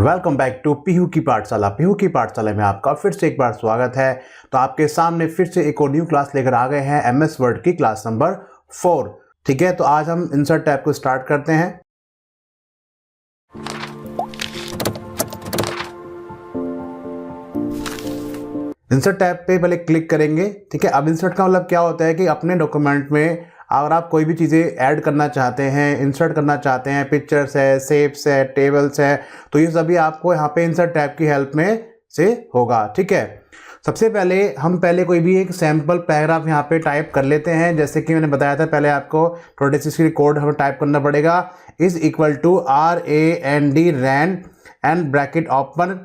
Welcome back to Pihu की पाठशाला। पीहू की पाठशाला में आपका फिर से एक बार स्वागत है। तो आपके सामने फिर से एक और न्यू क्लास लेकर आ गए हैं, एमएस वर्ड की क्लास नंबर 4। ठीक है, तो आज हम इंसर्ट टैब को स्टार्ट करते हैं। इंसर्ट टैब पे पहले क्लिक करेंगे। ठीक है, अब इंसर्ट का मतलब क्या होता है कि अपने डॉक्यूमेंट में अगर आप कोई भी चीज़ें ऐड करना चाहते हैं, इंसर्ट करना चाहते हैं, पिक्चर्स है, शेप्स है, टेबल्स है, तो ये सभी आपको यहाँ पे इंसर्ट टैब की हेल्प में से होगा। ठीक है, सबसे पहले हम कोई भी एक सैम्पल पैराग्राफ यहाँ पे टाइप कर लेते हैं। जैसे कि मैंने बताया था, पहले आपको 26 की कोड हमें टाइप करना पड़ेगा। Is equal to RAND rand and bracket open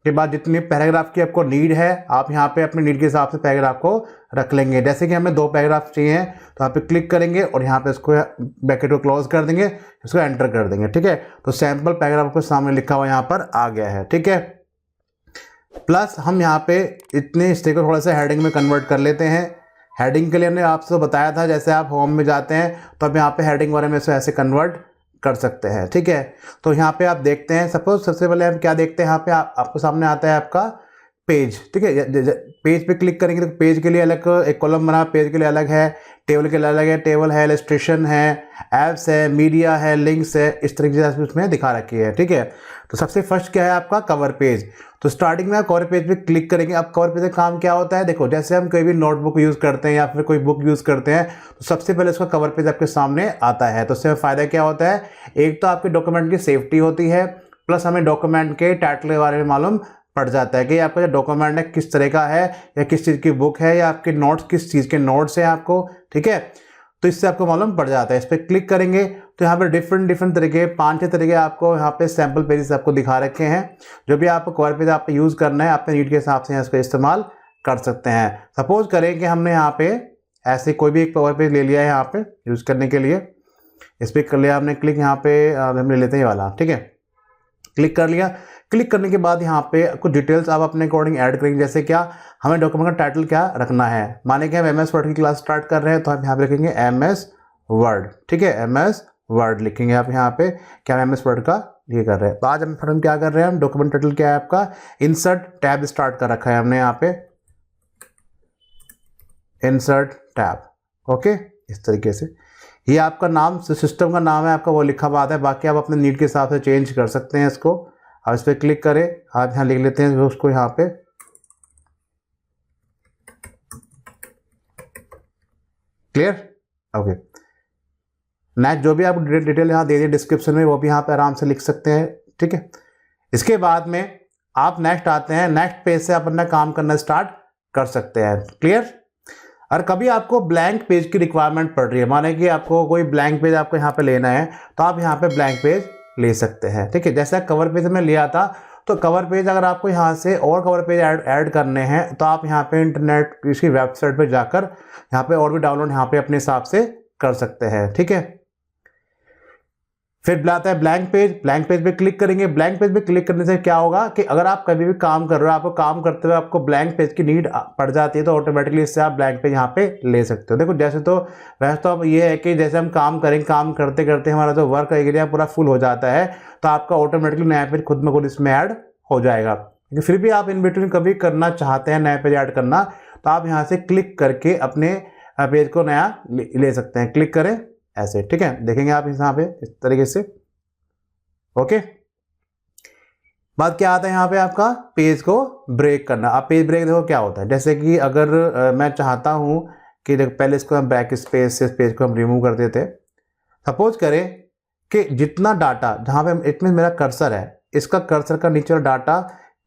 के बाद जितनी पैराग्राफ की आपको नीड है, आप यहाँ पे अपने नीड के हिसाब से पैराग्राफ को रख लेंगे। जैसे कि हमें 2 पैराग्राफ चाहिए, तो यहाँ पे क्लिक करेंगे और यहाँ पे इसको ब्रैकेट को क्लोज कर देंगे, इसको एंटर कर देंगे। ठीक है, तो सैम्पल पैराग्राफ को सामने लिखा हुआ यहाँ पर आ गया है। ठीक है, प्लस हम यहाँ पे इतने हिस्से को थोड़ा सा हेडिंग में कन्वर्ट कर लेते हैं। हेडिंग के लिए हमने आपसे बताया था, जैसे आप होम में जाते हैं तो अब यहाँ पे हेडिंग वाले में से ऐसे कन्वर्ट कर सकते हैं। ठीक है, तो यहाँ पे आप देखते हैं, सपोज सबसे पहले हम क्या देखते हैं, यहाँ पे आपको सामने आता है आपका पेज। ठीक है, पेज पे क्लिक करेंगे तो पेज के लिए अलग एक कॉलम बना, पेज के लिए अलग है, टेबल के लिए अलग है, टेबल है, इलस्ट्रेशन है, एप्स है, मीडिया है, लिंक्स है, इस तरीके से उसमें दिखा रखी है। ठीक है, तो सबसे फर्स्ट क्या है आपका कवर पेज। तो स्टार्टिंग में आप कवर पेज पे क्लिक करेंगे। अब कवर पेज का काम क्या होता है, देखो जैसे हम कोई भी नोटबुक यूज़ करते हैं या फिर कोई बुक यूज़ करते हैं, तो सबसे पहले उसका कवर पेज आपके सामने आता है। तो उससे फ़ायदा क्या होता है, एक तो आपके डॉक्यूमेंट की सेफ्टी होती है, प्लस हमें डॉक्यूमेंट के टाइटल के बारे में मालूम पड़ जाता है कि आपका जो डॉक्यूमेंट है किस तरह का है, या किस चीज़ की बुक है, या आपके नोट्स किस चीज़ के नोट्स हैं आपको। ठीक है, तो इससे आपको मालूम पड़ जाता है। इस पर क्लिक करेंगे तो यहाँ पे डिफरेंट तरीके 5-6 तरीके आपको यहाँ पे सैम्पल पेजेस आपको दिखा रखे हैं। जो भी आपको कवर पेज आप यूज़ करना है, अपने नीड के हिसाब से इसको इस्तेमाल कर सकते हैं। सपोज करें कि हमने यहाँ पे ऐसे कोई भी एक कवर पेज ले लिया है यहाँ पे यूज़ करने के लिए। इस पर कर लिया हमने क्लिक, यहाँ पे हम ले लेते हैं ये वाला। ठीक है, क्लिक कर लिया। क्लिक करने के बाद यहाँ पे कुछ डिटेल्स आप अपने अकॉर्डिंग ऐड करेंगे। जैसे क्या हमें डॉक्यूमेंट का टाइटल क्या रखना है, माने कि हम एमएस वर्ड की क्लास स्टार्ट कर रहे हैं, तो हम यहाँ पे लिखेंगे एमएस वर्ड। ठीक है, एमएस वर्ड लिखेंगे आप यहाँ पे, क्या हम एमएस वर्ड का ये कर रहे हैं। तो आज हम क्या कर रहे हैं, हम डॉक्यूमेंट टाइटल क्या है आपका, इंसर्ट टैब स्टार्ट कर रखा है हमने यहाँ पे, इंसर्ट टैब। ओके, इस तरीके से ये आपका नाम सिस्टम का नाम है आपका, वो लिखा हुआ है। बाकी आप अपने नीड के हिसाब से चेंज कर सकते हैं इसको। अब इस पर क्लिक करें, आप यहाँ लिख लेते हैं उसको यहाँ पे, क्लियर। ओके, नेक्स्ट जो भी आप डिटेल यहाँ दे दिए डिस्क्रिप्शन में, वो भी यहाँ पे आराम से लिख सकते हैं। ठीक है, इसके बाद में आप नेक्स्ट आते हैं, नेक्स्ट पेज से आप अपना काम करना स्टार्ट कर सकते हैं। क्लियर। और कभी आपको ब्लैंक पेज की रिक्वायरमेंट पड़ रही है, माने कि आपको कोई ब्लैंक पेज आपको यहाँ पे लेना है, तो आप यहाँ पे ब्लैंक पेज ले सकते हैं। ठीक है, जैसे कवर पेज में लिया था, तो कवर पेज अगर आपको यहाँ से और कवर पेज ऐड करने हैं, तो आप यहाँ पे इंटरनेट की वेबसाइट पे जाकर यहाँ पे और भी डाउनलोड यहाँ पे अपने हिसाब से कर सकते हैं। ठीक है, फिर आता है ब्लैंक पेज। ब्लैंक पेज पे क्लिक करेंगे। ब्लैंक पेज पे क्लिक करने से क्या होगा कि अगर आप कभी भी काम कर रहे हो, आपको काम करते हुए आपको ब्लैंक पेज की नीड पड़ जाती है, तो ऑटोमेटिकली इससे आप ब्लैंक पेज यहाँ पे ले सकते हो। देखो वैसे तो अब ये है कि जैसे हम काम करें, काम करते करते हमारा जो वर्क एरिया पूरा फुल हो जाता है, तो आपका ऑटोमेटिकली नया पेज खुद में खुद इसमें ऐड हो जाएगा। लेकिन फिर भी आप इन बिटवीन कभी करना चाहते हैं नया पेज ऐड करना, तो आप यहाँ से क्लिक करके अपने पेज को नया ले सकते हैं। क्लिक करें ऐसे। ठीक है, देखेंगे आप यहाँ पे इस तरीके से। ओके, बात क्या आता है यहाँ पे आपका पेज को ब्रेक करना। आप पेज ब्रेक देखो क्या होता है, जैसे कि अगर मैं चाहता हूँ कि पहले इसको हम बैक स्पेस से इस पेज को हम रिमूव कर देते। सपोज करें कि जितना डाटा जहाँ पे इसमें मेरा कर्सर है, इसका कर्सर का नीचे वाला डाटा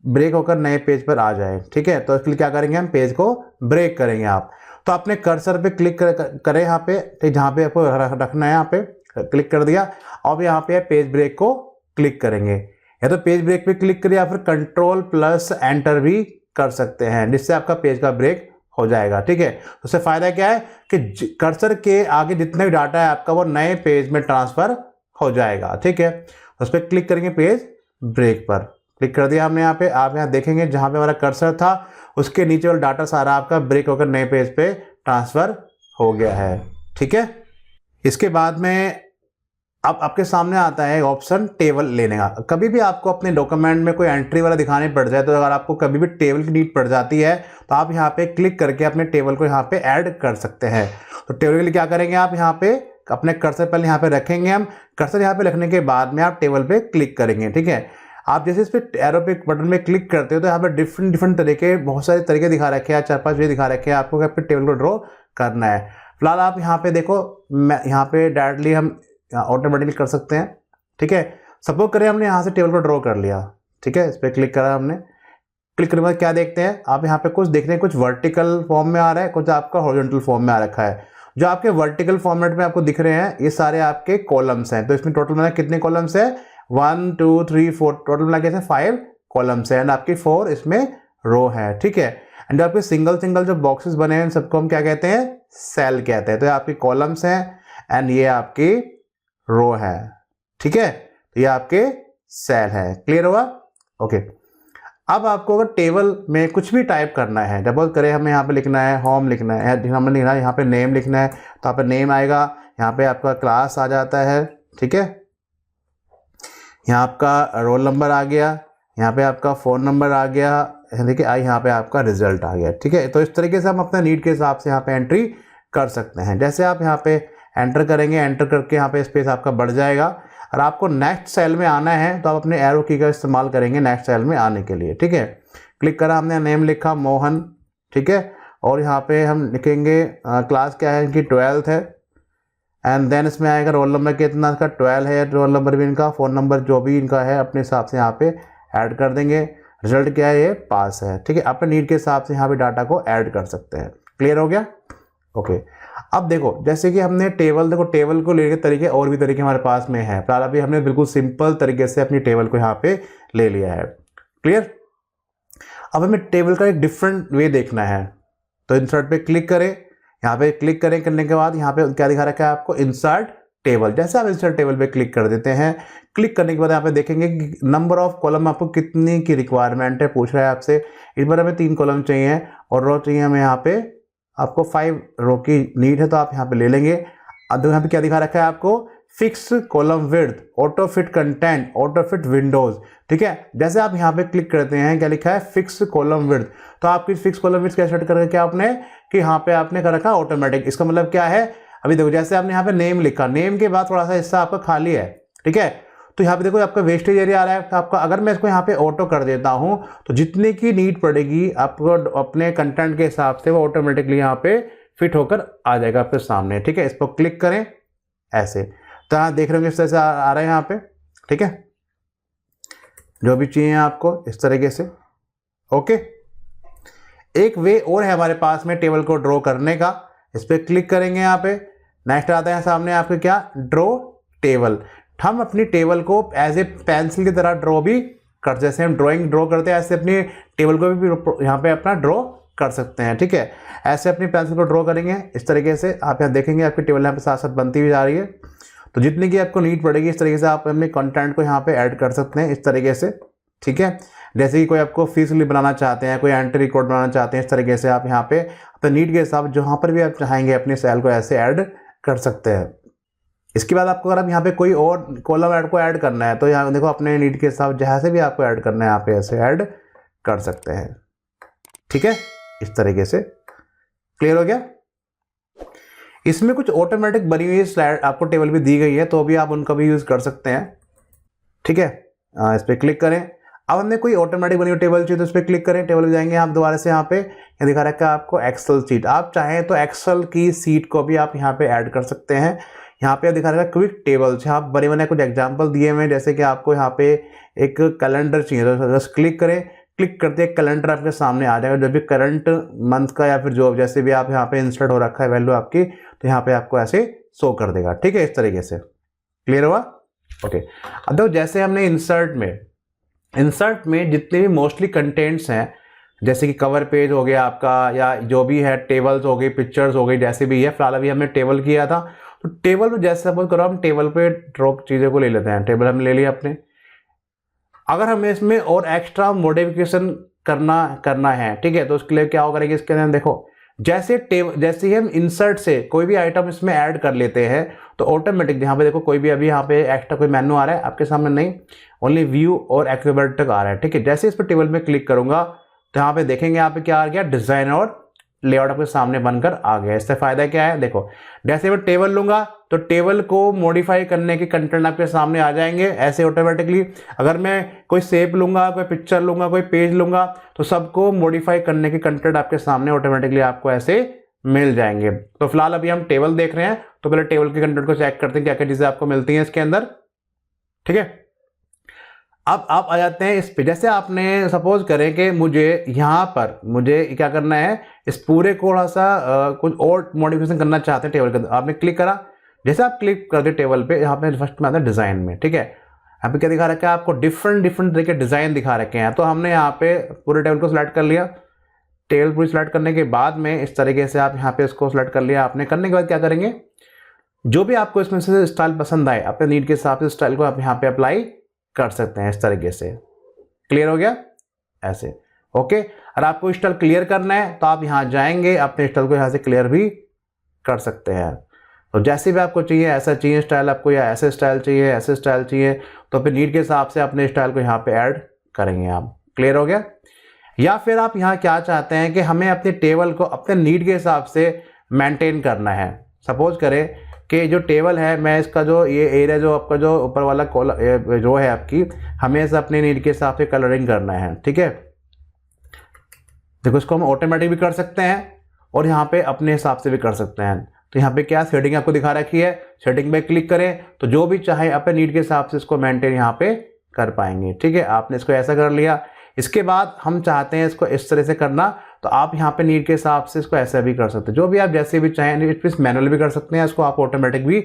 ब्रेक होकर नए पेज पर आ जाए। ठीक है, तो इसके लिए क्या करेंगे, हम पेज को ब्रेक करेंगे। आप तो अपने कर्सर पे क्लिक करें यहाँ पे, ठीक, जहाँ पे आपको रखना है, यहाँ पे क्लिक कर दिया। अब यहाँ पे पेज ब्रेक को क्लिक करेंगे, या तो पेज ब्रेक पे क्लिक करिए, या फिर Ctrl+Enter भी कर सकते हैं, जिससे आपका पेज का ब्रेक हो जाएगा। ठीक है, उससे फायदा क्या है कि कर्सर के आगे जितने भी डाटा है आपका, वो नए पेज में ट्रांसफर हो जाएगा। ठीक है, उस पर क्लिक करेंगे, पेज ब्रेक पर क्लिक कर दिया हमने यहाँ पे। आप यहाँ देखेंगे जहाँ पे हमारा कर्सर था, उसके नीचे वाला डाटा सारा आपका ब्रेक होकर नए पेज पे ट्रांसफर हो गया है। ठीक है, इसके बाद में अब आपके सामने आता है ऑप्शन टेबल लेने का। कभी भी आपको अपने डॉक्यूमेंट में कोई एंट्री वाला दिखाने पड़ जाए, तो अगर आपको कभी भी टेबल की नीड पड़ जाती है तो आप यहाँ पे क्लिक करके अपने टेबल को यहाँ पे ऐड कर सकते हैं। तो टेबल के लिए क्या करेंगे, आप यहाँ पे अपने कर्सर पहले यहाँ पे रखेंगे, हम कर्सर यहाँ पे रखने के बाद में आप टेबल पे क्लिक करेंगे। ठीक है, आप जैसे इस पे एरो पे बटन में क्लिक करते हो तो यहाँ पे डिफरेंट तरीके, बहुत सारे तरीके दिखा रखे हैं, 4-5 वे दिखा रखे हैं आपको कि अपने टेबल को ड्रॉ करना है। फिलहाल आप यहाँ पे देखो, मैं यहाँ पे डायरेक्टली हम ऑटोमेटिकली कर सकते हैं। ठीक है, सपोज करें हमने यहाँ से टेबल को ड्रॉ कर लिया। ठीक है, इस पर क्लिक करा हमने, क्लिक करने के बाद क्या देखते हैं आप यहाँ पे, कुछ देखते हैं, कुछ वर्टिकल फॉर्म में आ रहा है, कुछ आपका हॉरिजॉन्टल फॉर्म में आ रखा है। जो आपके वर्टिकल फॉर्मेट में आपको दिख रहे हैं ये सारे आपके कॉलम्स हैं। तो इसमें टोटल मिला कितने कॉलम्स है, 1 2 3 4, टोटल मिला के 5 कॉलम्स है एंड आपकी 4 इसमें रो है। ठीक है, एंड आपके सिंगल जो बॉक्सेस बने हैं सबको हम क्या कहते हैं, सेल कहते हैं। तो ये आपके कॉलम्स हैं एंड ये आपकी रो है। ठीक है, तो ये आपके सेल है। क्लियर हुआ? ओके, अब आपको अगर टेबल में कुछ भी टाइप करना है, सपोज करें हमें यहाँ पे लिखना है होम लिखना है, हमें लिखना है यहाँ पे नेम लिखना है, तो यहाँ पे नेम आएगा, यहाँ पे आपका क्लास आ जाता है। ठीक है, यहाँ आपका रोल नंबर आ गया, यहाँ पे आपका फ़ोन नंबर आ गया, देखिए यहाँ पे आपका रिजल्ट आ गया। ठीक है, तो इस तरीके से हम अपने नीड के हिसाब से यहाँ पे एंट्री कर सकते हैं। जैसे आप यहाँ पे एंटर करेंगे, एंटर करके यहाँ पे स्पेस आपका बढ़ जाएगा। और आपको नेक्स्ट सेल में आना है तो आप अपने एरो की का इस्तेमाल करेंगे नेक्स्ट सेल में आने के लिए। ठीक है, क्लिक करा, हमने नेम लिखा मोहन। ठीक है, और यहाँ पे हम लिखेंगे क्लास क्या है इनकी, 12th है, एंड देन इसमें आएगा रोल नंबर कितना इसका, 12 है, रोल नंबर भी इनका, फ़ोन नंबर जो भी इनका है अपने हिसाब से यहाँ पे ऐड कर देंगे। रिजल्ट क्या है, ये पास है। ठीक है, अपने नीड के हिसाब से यहाँ पे डाटा को ऐड कर सकते हैं। क्लियर हो गया? ओके, अब देखो जैसे कि हमने टेबल, देखो टेबल को लेने के तरीके और भी तरीके हमारे पास में है। फिलहाल अभी हमने बिल्कुल सिंपल तरीके से अपनी टेबल को यहाँ पे ले लिया है। क्लियर? अब हमें टेबल का एक डिफरेंट वे देखना है, तो इंसर्ट पे क्लिक करें, यहाँ पे क्लिक करें, करने के बाद यहाँ पे क्या दिखा रखा है आपको, इंसर्ट टेबल। जैसे आप इंसर्ट टेबल पे क्लिक कर देते हैं, क्लिक करने के बाद यहाँ पे देखेंगे कि नंबर ऑफ कॉलम आपको कितनी की रिक्वायरमेंट है, पूछ रहा है आपसे। इस बार हमें 3 कॉलम चाहिए और रो चाहिए हमें यहाँ पे, आपको 5 रो की नीड है तो आप यहाँ पे ले लेंगे। अब यहाँ पे क्या दिखा रखा है आपको, fix column width, auto fit content, auto fit Windows. ठीक है, जैसे आप यहाँ पे क्लिक करते हैं, क्या लिखा है, फिक्स कॉलम विड्थ। तो आपकी फिक्स कॉलम विड्थ क्या सेट कर रखा है आपने, कि यहाँ पे आपने कर रखा ऑटोमेटिक। इसका मतलब क्या है, अभी देखो जैसे आपने यहाँ पे नेम लिखा, नेम के बाद थोड़ा सा हिस्सा आपका खाली है। ठीक है, तो यहाँ पे देखो आपका वेस्टेज एरिया आ रहा है आपका। अगर मैं इसको यहाँ पे ऑटो कर देता हूँ तो जितने की नीड पड़ेगी आपको अपने कंटेंट के हिसाब से वो ऑटोमेटिकली यहाँ पे फिट होकर आ जाएगा आपके सामने। ठीक है, इस पर क्लिक करें ऐसे, तो यहाँ देख रहे होंगे इस तरह से आ रहा है यहाँ पे। ठीक है, जो भी चाहिए आपको इस तरीके से। ओके, एक वे और है हमारे पास में टेबल को ड्रॉ करने का, इस पर क्लिक करेंगे यहाँ पे। नेक्स्ट आता है सामने आपके क्या, ड्रॉ टेबल। हम अपनी टेबल को एज ए पेंसिल की तरह ड्रॉ भी कर, जैसे हम ड्राइंग ड्रॉ करते हैं ऐसे अपनी टेबल को भी यहाँ पे अपना ड्रॉ कर सकते हैं। ठीक है, ऐसे अपनी पेंसिल को ड्रॉ करेंगे इस तरीके से। आप यहाँ देखेंगे आपकी टेबल यहाँ पे साथ साथ बनती हुई जा रही है। तो जितनी की आपको नीड पड़ेगी इस तरीके से आप अपने कंटेंट को यहाँ पे ऐड कर सकते हैं इस तरीके से। ठीक है, जैसे कि कोई आपको फीस स्लिप बनाना चाहते हैं, कोई एंट्री रिकॉर्ड बनाना चाहते हैं, इस तरीके से आप यहाँ पे अपने नीड के हिसाब जहाँ पर भी आप चाहेंगे अपने सेल को ऐसे ऐड कर सकते हैं। इसके बाद आपको अगर आप यहाँ पे कोई और कॉलम ऐड को ऐड करना है तो यहाँ देखो अपने नीड के हिसाब जहाँ से भी आपको ऐड करना है यहाँ पे ऐसे ऐड कर सकते हैं। ठीक है, इस तरीके से। क्लियर हो गया? इसमें कुछ ऑटोमेटिक बनी हुई स्लाइड आपको टेबल भी दी गई है, तो भी आप उनका भी यूज कर सकते हैं। ठीक है, इस पर क्लिक करें। अब हमें कोई ऑटोमेटिक बनी हुई टेबल चाहिए तो इस पर क्लिक करें, टेबल में जाएंगे आप दोबारा से। यहाँ पे दिखा रखा है आपको एक्सेल सीट। आप चाहें तो एक्सेल की सीट को भी आप यहाँ पे ऐड कर सकते हैं। यहाँ पे दिखा रखा है क्विक टेबल्स, यहाँ बने बने कुछ एग्जांपल दिए हुए हैं, जैसे कि आपको यहाँ पे एक कैलेंडर चाहिए तो बस क्लिक करें, क्लिक करते एक कैलेंडर आपके सामने आ जाएगा, जो भी करंट मंथ का या फिर जो जैसे भी आप यहाँ पे इंसर्ट हो रखा है वैल्यू आपकी, तो यहाँ पे आपको ऐसे शो कर देगा। ठीक है, इस तरीके से। क्लियर हुआ? ओके, अब देखो जैसे हमने इंसर्ट में जितने भी मोस्टली कंटेंट्स हैं, जैसे कि कवर पेज हो गया आपका या जो भी है, टेबल्स हो गई, पिक्चर्स हो गई, जैसे भी है। फिलहाल अभी हमने टेबल किया था, तो टेबल में जैसे सपोज करो हम टेबल पे ड्रॉ चीज़ों को ले लेते हैं। टेबल हमने ले लिया अपने। अगर हमें इसमें और एक्स्ट्रा मॉडिफिकेशन करना है, ठीक है, तो उसके लिए क्या हो करेंगे, इसके अंदर देखो जैसे ही हम इंसर्ट से कोई भी आइटम इसमें ऐड कर लेते हैं तो ऑटोमेटिक यहाँ पे देखो कोई भी अभी यहाँ पे एक्स्ट्रा कोई मेन्यू आ रहा है आपके सामने नहीं, ओनली व्यू और एक्रोबैट तक आ रहा है। ठीक है, जैसे इस पर टेबल में क्लिक करूंगा तो यहाँ पे देखेंगे यहाँ पे क्या आ गया, डिजाइन और लेआउट आपके सामने बनकर आ गया। इससे फायदा क्या है, देखो जैसे मैं टेबल लूंगा तो टेबल को मॉडिफाई करने के कंटेंट आपके सामने आ जाएंगे ऐसे ऑटोमेटिकली। अगर मैं कोई शेप लूंगा, कोई पिक्चर लूंगा, कोई पेज लूंगा तो सबको मॉडिफाई करने के कंटेंट आपके सामने ऑटोमेटिकली आपको ऐसे मिल जाएंगे। तो फिलहाल अभी हम टेबल देख रहे हैं, तो पहले टेबल के कंटेंट को चेक करते हैं क्या क्या चीजें आपको मिलती हैं इसके अंदर। ठीक है, अब आप आ जाते हैं इस पे। जैसे आपने सपोज करें कि मुझे यहाँ पर मुझे क्या करना है, इस पूरे को थोड़ा सा कुछ और मॉडिफिकेशन करना चाहते हैं टेबल के अंदर। आपने क्लिक करा, जैसे आप क्लिक कर दे टेबल पे, यहाँ पे फर्स्ट में आता है डिजाइन में। ठीक है, यहाँ पे क्या दिखा रखा है आपको, डिफरेंट तरह के डिजाइन दिखा रखे हैं। तो हमने यहाँ पे पूरे टेबल को सिलेक्ट कर लिया। टेबल पूरी सिलेक्ट करने के बाद में इस तरीके से आप यहाँ पे इसको सिलेक्ट कर लिया आपने। करने के बाद क्या करेंगे, जो भी आपको इसमें से स्टाइल पसंद आए अपने नीड के हिसाब से स्टाइल को आप यहाँ पे अप्लाई कर सकते हैं इस तरीके से। क्लियर हो गया ऐसे, ओके। और आपको स्टाइल क्लियर करना है तो आप यहाँ जाएंगे, अपने स्टाइल को यहाँ से क्लियर भी कर सकते हैं। तो जैसे भी आपको चाहिए, ऐसा चाहिए स्टाइल आपको, या ऐसे स्टाइल चाहिए, ऐसे स्टाइल चाहिए, तो अपने नीड के हिसाब से अपने स्टाइल को यहाँ पे ऐड करेंगे आप। क्लियर हो गया। या फिर आप यहाँ क्या चाहते हैं कि हमें अपने टेबल को अपने नीड के हिसाब से मेंटेन करना है। सपोज करें कि जो टेबल है, मैं इसका जो ये एरिया जो आपका जो ऊपर वाला कॉलम जो है आपकी, हमें इसे अपने नीड के हिसाब से कलरिंग करना है। ठीक है, देखो इसको हम ऑटोमेटिक भी कर सकते हैं और यहाँ पे अपने हिसाब से भी कर सकते हैं। तो यहाँ पे क्या सेटिंग आपको दिखा रखी है, सेटिंग पे क्लिक करें तो जो भी चाहे अपने नीड के हिसाब से इसको मेंटेन यहाँ पे कर पाएंगे। ठीक है, आपने इसको ऐसा कर लिया। इसके बाद हम चाहते हैं इसको इस तरह से करना, तो आप यहाँ पे नीड के हिसाब से इसको ऐसा भी कर सकते हैं, जो भी आप जैसे भी चाहें। इस मैनुअल भी कर सकते हैं, इसको आप ऑटोमेटिक भी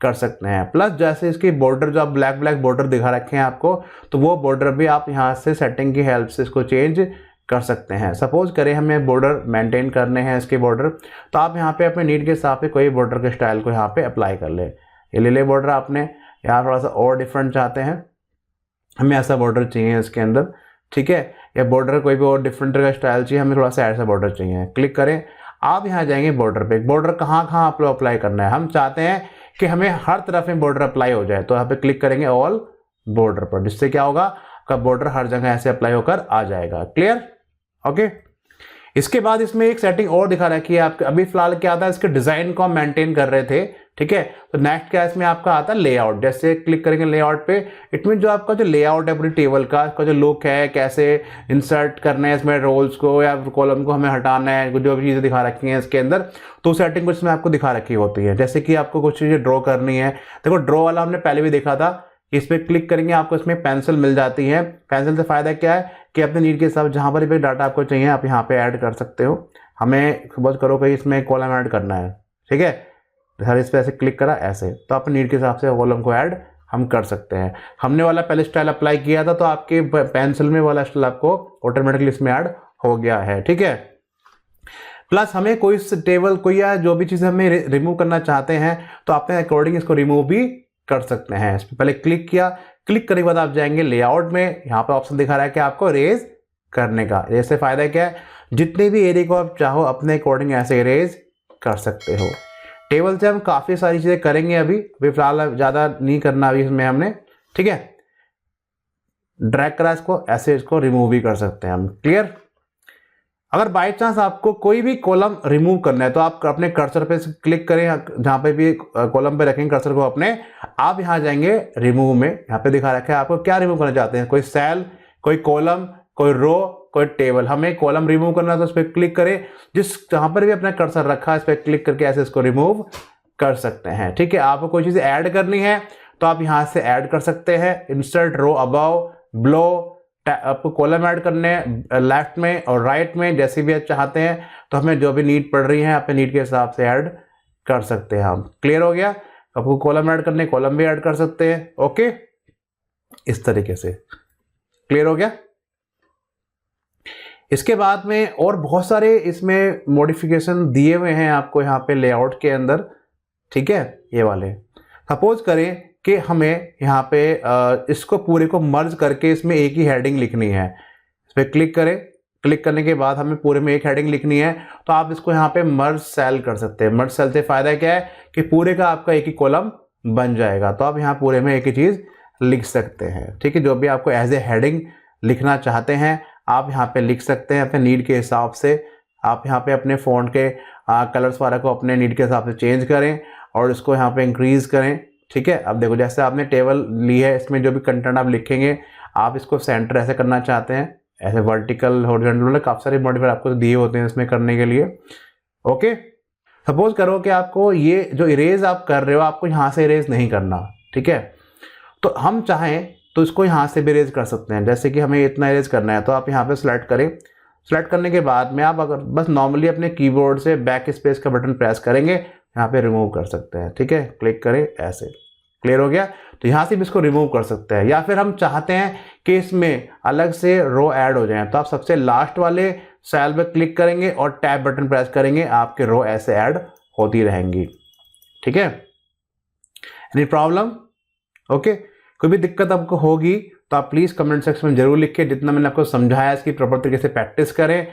कर सकते हैं। प्लस जैसे इसकी बॉर्डर जो आप ब्लैक बॉर्डर दिखा रखे हैं आपको, तो वो बॉर्डर भी आप यहाँ से सेटिंग की हेल्प से इसको चेंज कर सकते हैं। सपोज करें हमें बॉर्डर मेंटेन करने हैं इसके बॉर्डर, तो आप यहाँ पे अपने नीड के हिसाब से कोई बॉर्डर के स्टाइल को यहाँ पे अप्लाई कर ले। ये ले ले बॉर्डर, आपने यहाँ थोड़ा सा और डिफरेंट चाहते हैं, हमें ऐसा बॉर्डर चाहिए इसके अंदर। ठीक है, या बॉर्डर कोई भी और डिफरेंट तरह का स्टाइल चाहिए, हमें थोड़ा सा ऐसा बॉर्डर चाहिए। क्लिक करें, आप यहाँ जाएंगे बॉर्डर पे। बॉर्डर कहाँ आप लोग अप्लाई करना है, हम चाहते हैं कि हमें हर तरफ में बॉर्डर अप्लाई हो जाए, तो यहाँ पे क्लिक करेंगे ऑल बॉर्डर पर, जिससे क्या होगा आपका बॉर्डर हर जगह ऐसे अप्लाई होकर आ जाएगा। Clear, okay. इसके बाद इसमें एक सेटिंग और दिखा रखी है आपके, अभी फिलहाल क्या था, इसके डिजाइन को हम मेंटेन कर रहे थे। ठीक है, तो नेक्स्ट क्या इसमें आपका आता है लेआउट। जैसे क्लिक करेंगे लेआउट पे, इट मीन जो आपका जो लेआउट है पूरी टेबल का, इसका जो लुक है, कैसे इंसर्ट करना है इसमें रोल्स को या कॉलम को हमें हटाना है, जो भी चीज़ें दिखा रखी हैं इसके अंदर, तो सेटिंग कुछ इसमें आपको दिखा रखी होती है। जैसे कि आपको कुछ चीज़ें ड्रॉ करनी है, देखो ड्रॉ वाला हमने पहले भी देखा था। इस पर क्लिक करेंगे आपको इसमें पेंसिल मिल जाती है। पेंसिल से फायदा क्या है कि अपने नीड के हिसाब जहाँ पर भी डाटा आपको चाहिए आप यहाँ पे ऐड कर सकते हो। हमें सपोज करो कि इसमें कॉलम ऐड करना है, ठीक है, हर इस पे ऐसे क्लिक करा ऐसे, तो अपने नीड के हिसाब से कॉलम को ऐड हम कर सकते हैं। हमने वाला पहले स्टाइल अप्लाई किया था, तो आपके पेंसिल में वाला स्टाइल आपको ऑटोमेटिकली इसमें ऐड हो गया है। ठीक है, प्लस हमें कोई टेबल कोई या जो भी चीज़ हमें रिमूव करना चाहते हैं तो अपने अकॉर्डिंग इसको रिमूव भी कर सकते हैं। इस पर पहले क्लिक किया, क्लिक करने के बाद आप जाएंगे लेआउट में, यहाँ पे ऑप्शन दिखा रहा है कि आपको इरेज करने का। इससे फायदा क्या है, जितने भी एरिया को आप चाहो अपने अकॉर्डिंग ऐसे इरेज कर सकते हो। टेबल से हम काफ़ी सारी चीज़ें करेंगे, अभी फिलहाल ज़्यादा नहीं करना अभी इसमें हमने। ठीक है, ड्रैग करा इसको, ऐसे इसको रिमूव भी कर सकते हैं हम। क्लियर। अगर बाय चांस आपको कोई भी कॉलम रिमूव करना है तो आप अपने कर्सर पे क्लिक करें, जहां पे भी कॉलम पे रखेंगे कर्सर को अपने, आप यहां जाएंगे रिमूव में, यहाँ पे दिखा रखा है आपको क्या रिमूव करना चाहते हैं, कोई सेल, कोई कॉलम, कोई रो, कोई टेबल। हमें कॉलम रिमूव करना है तो उस पर क्लिक करें, जहां पर भी अपना कर्सर रखा है इस पर क्लिक करके ऐसे इसको रिमूव कर सकते हैं। ठीक है, आपको कोई चीज़ ऐड करनी है तो आप यहाँ से ऐड कर सकते हैं। इंसर्ट रो अबव, ब्लो, आपको कॉलम ऐड करने हैं लेफ्ट में और राइट में, जैसे भी आप चाहते हैं, तो हमें जो भी नीड पड़ रही है अपने नीड के हिसाब से ऐड कर सकते हैं हम। क्लियर हो गया। आपको कॉलम ऐड करने, कॉलम भी ऐड कर सकते हैं। ओके, इस तरीके से क्लियर हो गया। इसके बाद में और बहुत सारे इसमें मॉडिफिकेशन दिए हुए हैं आपको यहाँ पे लेआउट के अंदर। ठीक है, ये वाले सपोज करें कि हमें यहाँ पे इसको पूरे को मर्ज करके इसमें एक ही हेडिंग लिखनी है। इस पर क्लिक करें, क्लिक करने के बाद हमें पूरे में एक हेडिंग लिखनी है, तो आप इसको यहाँ पे मर्ज सेल कर सकते हैं। मर्ज सेल से फ़ायदा क्या है कि पूरे का आपका एक ही कॉलम बन जाएगा, तो आप यहाँ पूरे में एक ही चीज़ लिख सकते हैं। ठीक है, जो भी आपको एज ए हेडिंग लिखना चाहते हैं आप यहाँ पे लिख सकते हैं अपने नीड के हिसाब से। आप यहाँ पे अपने फ़ॉन्ट के कलर्स वगैरह को अपने नीड के हिसाब से चेंज करें और इसको यहाँ पे इंक्रीज़ करें। ठीक है, अब देखो जैसे आपने टेबल ली है, इसमें जो भी कंटेंट आप लिखेंगे आप इसको सेंटर ऐसे करना चाहते हैं, ऐसे वर्टिकल हॉरिजॉन्टल, काफ़ी सारे मॉडिफायर आपको दिए होते हैं इसमें करने के लिए। ओके, सपोज करो कि आपको ये जो इरेज आप कर रहे हो आपको यहाँ से इरेज नहीं करना। ठीक है, तो हम चाहें तो इसको यहाँ से भी इरेज कर सकते हैं। जैसे कि हमें इतना इरेज करना है तो आप यहाँ पे सेलेक्ट करें। सेलेक्ट करने के बाद में आप अगर बस नॉर्मली अपने कीबोर्ड से बैक स्पेस का बटन प्रेस करेंगे, यहाँ पे रिमूव कर सकते हैं। ठीक है, क्लिक करें, ऐसे क्लियर हो गया, तो यहाँ से भी इसको रिमूव कर सकते हैं। या फिर हम चाहते हैं कि इसमें अलग से रो ऐड हो जाए, तो आप सबसे लास्ट वाले सेल पे क्लिक करेंगे और टैब बटन प्रेस करेंगे, आपके रो ऐसे ऐड होती रहेंगी। ठीक है, एनी प्रॉब्लम? ओके, कोई भी दिक्कत आपको होगी तो आप प्लीज़ कमेंट सेक्शन में जरूर लिखिए। जितना मैंने आपको समझाया इसकी प्रॉपर तरीके से प्रैक्टिस करें।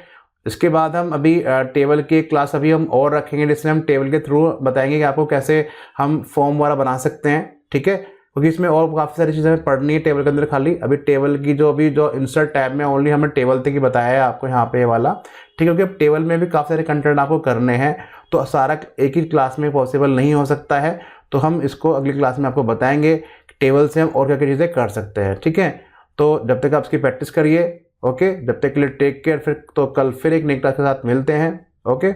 इसके बाद हम अभी टेबल की क्लास अभी हम और रखेंगे, जिसमें हम टेबल के थ्रू बताएंगे कि आपको कैसे हम फॉर्म वगैरह बना सकते हैं। ठीक है, क्योंकि इसमें और काफ़ी सारी चीज़ें हमें पढ़नी है टेबल के अंदर। खाली अभी टेबल की जो इंसर्ट टैब में ओनली हमें टेबल तक ही बताया है आपको यहाँ पे वाला। ठीक है, क्योंकि अब टेबल में भी काफ़ी सारे कंटेंट आपको करने हैं, तो सारा एक ही क्लास में पॉसिबल नहीं हो सकता है। तो हम इसको अगली क्लास में आपको बताएंगे टेबल से हम और क्या क्या चीज़ें कर सकते हैं। ठीक है, तो जब तक आप इसकी प्रैक्टिस करिए। ओके, जब तक के लिए टेक केयर। फिर तो कल फिर एक नई क्लास के साथ मिलते हैं। ओके।